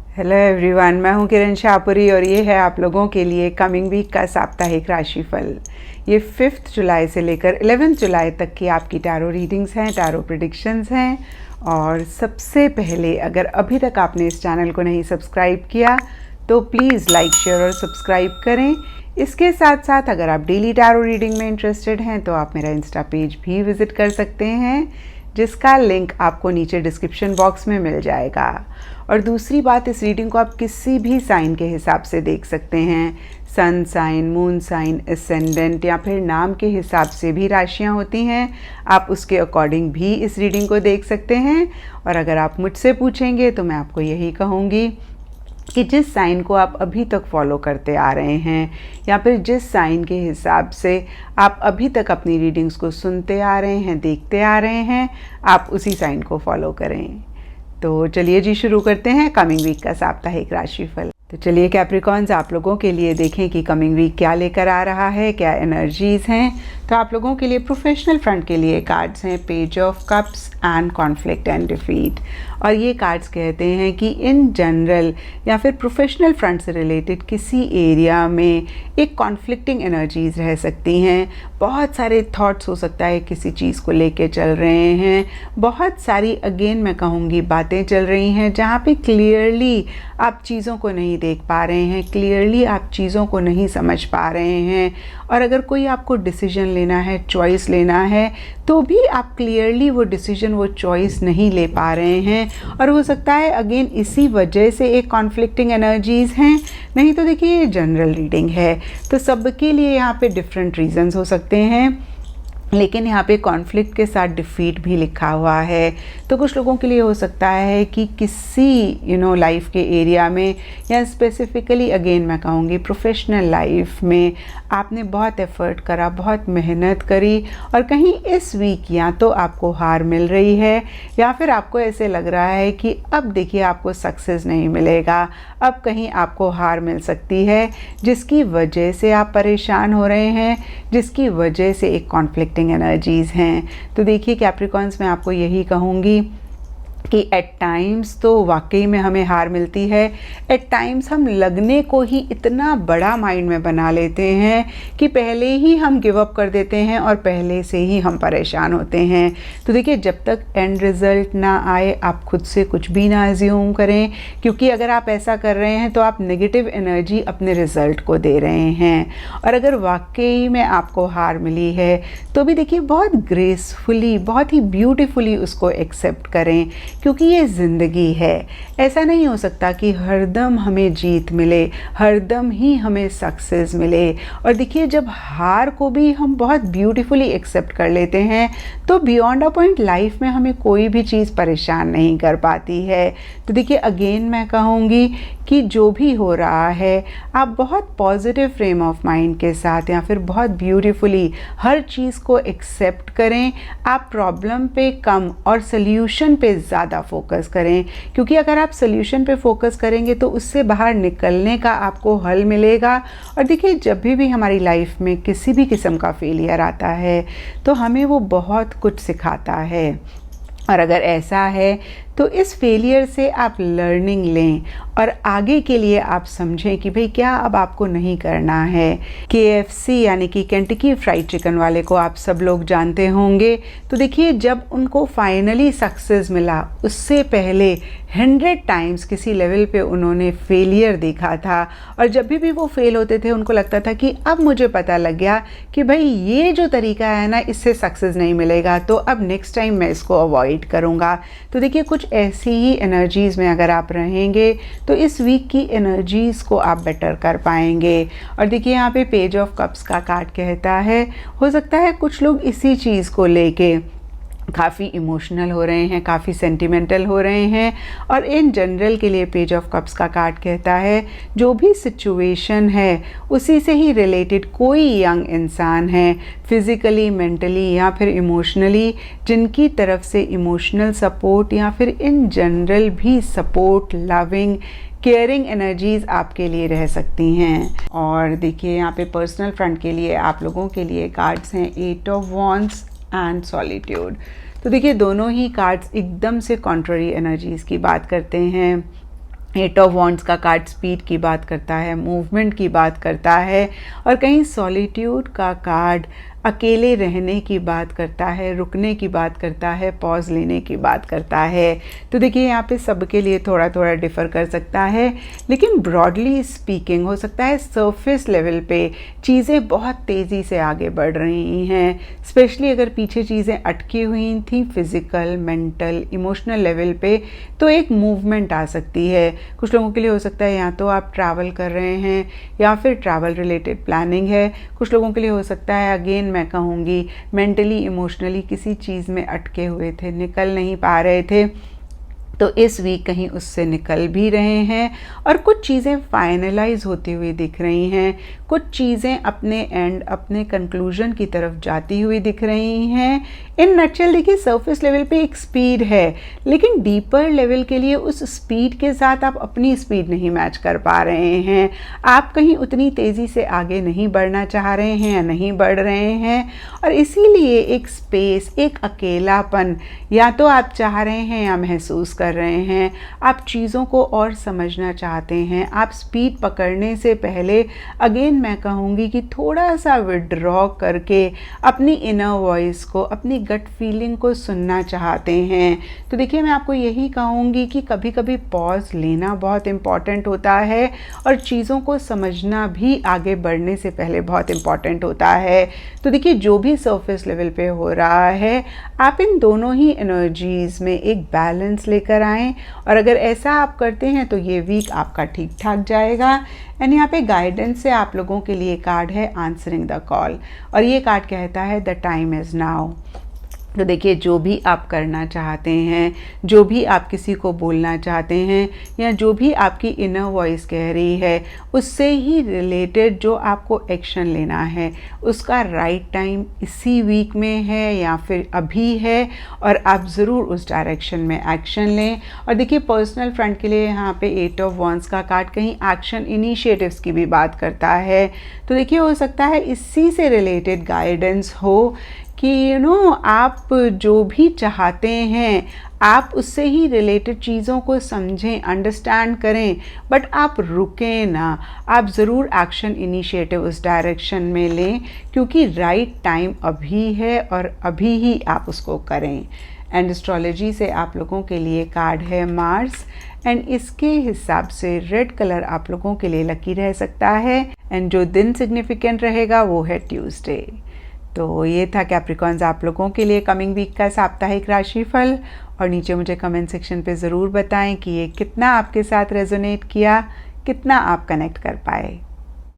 Hello everyone, मैं हूं किरण शाहपुरी और ये है आप लोगों के लिए कमिंग वीक का साप्ताहिक राशिफल। ये 5 जुलाई से लेकर 11 जुलाई तक की आपकी टैरो रीडिंग्स हैं, टैरो प्रेडिक्शंस हैं। और सबसे पहले, अगर अभी तक आपने इस चैनल को नहीं सब्सक्राइब किया तो प्लीज़ लाइक, शेयर और सब्सक्राइब करें। इसके साथ साथ अगर आप डेली टैरो रीडिंग में इंटरेस्टेड हैं तो आप मेरा इंस्टा पेज भी विज़िट कर सकते हैं, जिसका लिंक आपको नीचे डिस्क्रिप्शन बॉक्स में मिल जाएगा। और दूसरी बात, इस रीडिंग को आप किसी भी साइन के हिसाब से देख सकते हैं। Sun sign, moon sign, ascendant या फिर नाम के हिसाब से भी राशियां होती हैं। आप उसके अकॉर्डिंग भी इस रीडिंग को देख सकते हैं। और अगर आप मुझसे पूछेंगे तो मैं आपको यही कहूँगी कि जिस साइन को आप अभी तक फॉलो करते आ रहे हैं या फिर जिस साइन के हिसाब से आप अभी तक अपनी रीडिंग्स को सुनते आ रहे हैं, देखते आ रहे हैं, आप उसी साइन को फॉलो करें। तो चलिए जी, शुरू करते हैं कमिंग वीक का साप्ताहिक राशिफल। तो चलिए कैप्रिकॉन्स, आप लोगों के लिए देखें कि कमिंग वीक क्या लेकर आ रहा है, क्या एनर्जीज़ हैं। तो आप लोगों के लिए प्रोफेशनल फ्रंट के लिए कार्ड्स हैं page of cups and conflict and defeat. और ये कार्ड्स कहते हैं कि इन जनरल या फिर प्रोफेशनल फ्रंट से रिलेटेड किसी एरिया में एक कॉन्फ्लिक्टिंग एनर्जीज़ रह सकती हैं। बहुत सारे थॉट्स हो सकता है किसी चीज़ को लेके चल रहे हैं। बहुत सारी, अगेन मैं कहूँगी, बातें चल रही हैं जहाँ पे क्लियरली आप चीज़ों को नहीं देख पा रहे हैं, क्लियरली आप चीज़ों को नहीं समझ पा रहे हैं। और अगर कोई आपको डिसीजन लेना है, चॉइस लेना है, तो भी आप क्लियरली वो डिसीजन, वो चॉइस नहीं ले पा रहे हैं। और हो सकता है अगेन इसी वजह से एक कॉन्फ्लिक्टिंग एनर्जीज़ हैं। नहीं तो देखिए, ये जनरल रीडिंग है तो सबके लिए यहाँ पे डिफरेंट रीजंस हो सकते हैं, लेकिन यहाँ पे कॉन्फ्लिक्ट के साथ डिफीट भी लिखा हुआ है। तो कुछ लोगों के लिए हो सकता है कि किसी लाइफ के एरिया में या स्पेसिफिकली, अगेन मैं कहूँगी, प्रोफेशनल लाइफ में आपने बहुत एफर्ट करा, बहुत मेहनत करी और कहीं इस वीक या तो आपको हार मिल रही है या फिर आपको ऐसे लग रहा है कि अब देखिए आपको सक्सेस नहीं मिलेगा, अब कहीं आपको हार मिल सकती है, जिसकी वजह से आप परेशान हो रहे हैं, जिसकी वजह से एक कॉन्फ्लिक्ट एनर्जीज़ हैं। तो देखिए कैप्रिकॉन्स, मैं आपको यही कहूँगी कि एट टाइम्स तो वाकई में हमें हार मिलती है। एट टाइम्स हम लगने को ही इतना बड़ा माइंड में बना लेते हैं कि पहले ही हम गिव अप कर देते हैं और पहले से ही हम परेशान होते हैं। तो देखिए, जब तक एंड रिज़ल्ट ना आए आप खुद से कुछ भी ना अज्यूम करें, क्योंकि अगर आप ऐसा कर रहे हैं तो आप नेगेटिव एनर्जी अपने रिज़ल्ट को दे रहे हैं। और अगर वाकई में आपको हार मिली है तो भी देखिए, बहुत ग्रेसफुली, बहुत ही ब्यूटीफुली उसको एक्सेप्ट करें, क्योंकि ये ज़िंदगी है। ऐसा नहीं हो सकता कि हरदम हमें जीत मिले, हरदम ही हमें सक्सेस मिले। और देखिए, जब हार को भी हम बहुत ब्यूटीफुली एक्सेप्ट कर लेते हैं तो बियॉन्ड अ पॉइंट लाइफ में हमें कोई भी चीज़ परेशान नहीं कर पाती है। तो देखिए, अगेन मैं कहूँगी कि जो भी हो रहा है आप बहुत पॉजिटिव फ्रेम ऑफ माइंड के साथ या फिर बहुत ब्यूटीफुली हर चीज़ को एक्सेप्ट करें। आप प्रॉब्लम पे कम और सल्यूशन पे ज़्यादा फोकस करें, क्योंकि अगर आप सल्यूशन पे फोकस करेंगे तो उससे बाहर निकलने का आपको हल मिलेगा। और देखिए, जब भी हमारी लाइफ में किसी भी किस्म का फेलियर आता है तो हमें वो बहुत कुछ सिखाता है। और अगर ऐसा है तो इस फेलियर से आप लर्निंग लें और आगे के लिए आप समझें कि भाई क्या अब आपको नहीं करना है। KFC यानी कि केंटकी फ्राइड चिकन वाले को आप सब लोग जानते होंगे। तो देखिए, जब उनको फाइनली सक्सेस मिला, उससे पहले 100 टाइम्स किसी लेवल पे उन्होंने फेलियर देखा था। और जब भी वो फेल होते थे उनको लगता था कि अब मुझे पता लग गया कि भाई ये जो तरीका है ना, इससे सक्सेस नहीं मिलेगा, तो अब नेक्स्ट टाइम मैं इसको अवॉइड करूँगा। तो देखिए, कुछ ऐसी ही एनर्जीज़ में अगर आप रहेंगे तो इस वीक की एनर्जीज़ को आप बेटर कर पाएंगे। और देखिए, यहाँ पे पेज ऑफ कप्स का कार्ड कहता है, हो सकता है कुछ लोग इसी चीज़ को लेके काफ़ी इमोशनल हो रहे हैं, काफ़ी सेंटिमेंटल हो रहे हैं। और इन जनरल के लिए पेज ऑफ कप्स का कार्ड कहता है, जो भी सिचुएशन है उसी से ही रिलेटेड कोई यंग इंसान है, फिज़िकली, मेंटली या फिर इमोशनली, जिनकी तरफ से इमोशनल सपोर्ट या फिर इन जनरल भी सपोर्ट, लविंग, केयरिंग एनर्जीज़ आपके लिए रह सकती हैं। और देखिए, यहाँ पे पर्सनल फ्रंट के लिए आप लोगों के लिए कार्ड्स हैं 8 ऑफ वॉन्ड्स एंड सॉलिट्यूड। तो देखिए, दोनों ही कार्ड्स एकदम से कॉन्ट्ररी एनर्जीज़ की बात करते हैं। एट ऑफ वॉन्ड्स का कार्ड स्पीड की बात करता है, मूवमेंट की बात करता है, और कहीं सॉलिट्यूड का कार्ड अकेले रहने की बात करता है, रुकने की बात करता है, पॉज लेने की बात करता है। तो देखिए यहाँ पे सबके लिए थोड़ा थोड़ा डिफ़र कर सकता है, लेकिन ब्रॉडली स्पीकिंग हो सकता है सरफेस लेवल पे चीज़ें बहुत तेज़ी से आगे बढ़ रही हैं, स्पेशली अगर पीछे चीज़ें अटकी हुई थी फिज़िकल, मेंटल, इमोशनल लेवल पे, तो एक मूवमेंट आ सकती है। कुछ लोगों के लिए हो सकता है या तो आप ट्रैवल कर रहे हैं या फिर ट्रैवल रिलेटेड प्लानिंग है। कुछ लोगों के लिए हो सकता है अगेन मैं कहूँगी मेंटली इमोशनली किसी चीज़ में अटके हुए थे, निकल नहीं पा रहे थे, तो इस वीक कहीं उससे निकल भी रहे हैं और कुछ चीज़ें फाइनलाइज होती हुई दिख रही हैं, कुछ चीज़ें अपने एंड, अपने कंक्लूजन की तरफ जाती हुई दिख रही हैं। इन नटशेल देखिए सरफेस लेवल पे एक स्पीड है, लेकिन डीपर लेवल के लिए उस स्पीड के साथ आप अपनी स्पीड नहीं मैच कर पा रहे हैं। आप कहीं उतनी तेज़ी से आगे नहीं बढ़ना चाह रहे हैं या नहीं बढ़ रहे हैं, और इसीलिए एक स्पेस, एक अकेलापन या तो आप चाह रहे हैं या महसूस कर रहे हैं। आप चीज़ों को और समझना चाहते हैं। आप स्पीड पकड़ने से पहले अगेन मैं कहूँगी कि थोड़ा सा विड्रॉ करके अपनी इनर वॉइस को, अपनी गट फीलिंग को सुनना चाहते हैं। तो देखिए मैं आपको यही कहूँगी कि कभी कभी पॉज लेना बहुत इम्पॉर्टेंट होता है, और चीज़ों को समझना भी आगे बढ़ने से पहले बहुत इम्पॉर्टेंट होता है। तो देखिए जो भी सरफेस लेवल पे हो रहा है, आप इन दोनों ही एनर्जीज़ में एक बैलेंस लेकर आएँ, और अगर ऐसा आप करते हैं तो ये वीक आपका ठीक ठाक जाएगा। एंड यहाँ पे गाइडेंस से आप लोगों के लिए कार्ड है आंसरिंग द कॉल, और ये कार्ड कहता है द टाइम इज़ नाउ। तो देखिए जो भी आप करना चाहते हैं, जो भी आप किसी को बोलना चाहते हैं, या जो भी आपकी इनर वॉइस कह रही है, उससे ही रिलेटेड जो आपको एक्शन लेना है, उसका राइट टाइम इसी वीक में है या फिर अभी है, और आप ज़रूर उस डायरेक्शन में एक्शन लें। और देखिए पर्सनल फ्रंट के लिए यहाँ पे एट ऑफ वॉन्ड्स का कार्ड कहीं एक्शन इनिशिएटिव्स की भी बात करता है। तो देखिए हो सकता है इसी से रिलेटेड गाइडेंस हो कि आप जो भी चाहते हैं आप उससे ही रिलेटेड चीज़ों को समझें, अंडरस्टैंड करें, बट आप रुकें ना। आप ज़रूर एक्शन इनिशिएटिव उस डायरेक्शन में लें, क्योंकि राइट टाइम अभी है और अभी ही आप उसको करें। एंड एस्ट्रोलॉजी से आप लोगों के लिए कार्ड है मार्स, एंड इसके हिसाब से रेड कलर आप लोगों के लिए लकी रह सकता है, एंड जो दिन सिग्निफिकेंट रहेगा वो है ट्यूसडे। तो ये था कैप्रिकॉन्स आप लोगों के लिए कमिंग वीक का साप्ताहिक राशिफल, और नीचे मुझे कमेंट सेक्शन पे ज़रूर बताएं कि ये कितना आपके साथ रेजोनेट किया, कितना आप कनेक्ट कर पाए।